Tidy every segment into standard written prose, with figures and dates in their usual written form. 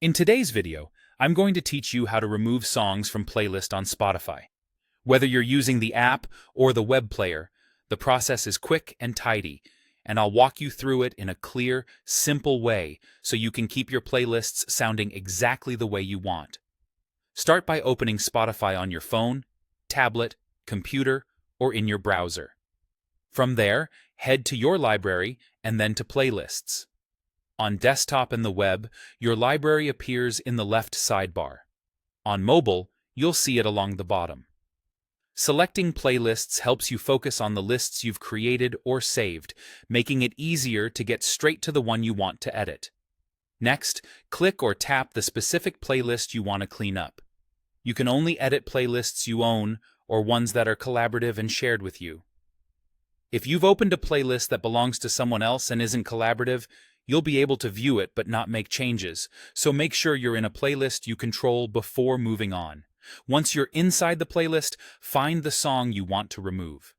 In today's video, I'm going to teach you how to remove songs from playlist on Spotify. Whether you're using the app or the web player, the process is quick and tidy, and I'll walk you through it in a clear, simple way so you can keep your playlists sounding exactly the way you want. Start by opening Spotify on your phone, tablet, computer, or in your browser. From there, head to your library and then to Playlists. On desktop and the web, your library appears in the left sidebar. On mobile, you'll see it along the bottom. Selecting playlists helps you focus on the lists you've created or saved, making it easier to get straight to the one you want to edit. Next, click or tap the specific playlist you want to clean up. You can only edit playlists you own or ones that are collaborative and shared with you. If you've opened a playlist that belongs to someone else and isn't collaborative, you'll be able to view it but not make changes, so make sure you're in a playlist you control before moving on. Once you're inside the playlist, find the song you want to remove.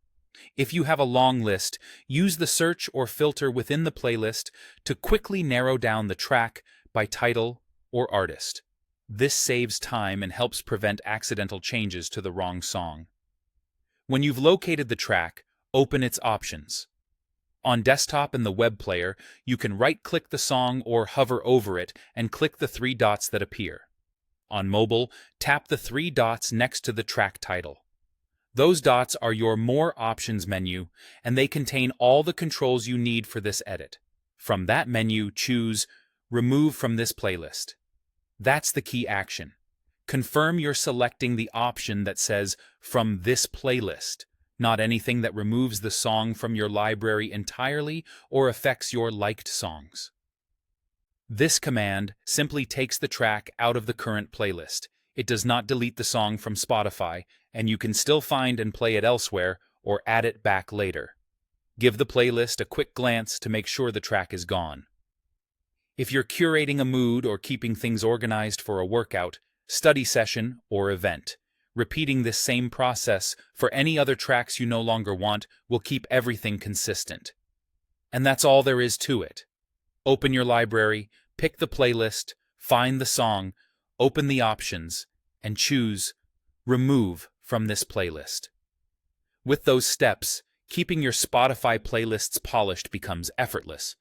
If you have a long list, use the search or filter within the playlist to quickly narrow down the track by title or artist. This saves time and helps prevent accidental changes to the wrong song. When you've located the track, open its options. On desktop and the web player, you can right-click the song or hover over it and click the three dots that appear. On mobile, tap the three dots next to the track title. Those dots are your More Options menu, and they contain all the controls you need for this edit. From that menu, choose Remove from this playlist. That's the key action. Confirm you're selecting the option that says From this playlist, not anything that removes the song from your library entirely or affects your liked songs. This command simply takes the track out of the current playlist. It does not delete the song from Spotify, and you can still find and play it elsewhere or add it back later. Give the playlist a quick glance to make sure the track is gone. If you're curating a mood or keeping things organized for a workout, study session, or event, repeating this same process for any other tracks you no longer want will keep everything consistent. And that's all there is to it. Open your library, pick the playlist, find the song, open the options, and choose Remove from this playlist. With those steps, keeping your Spotify playlists polished becomes effortless,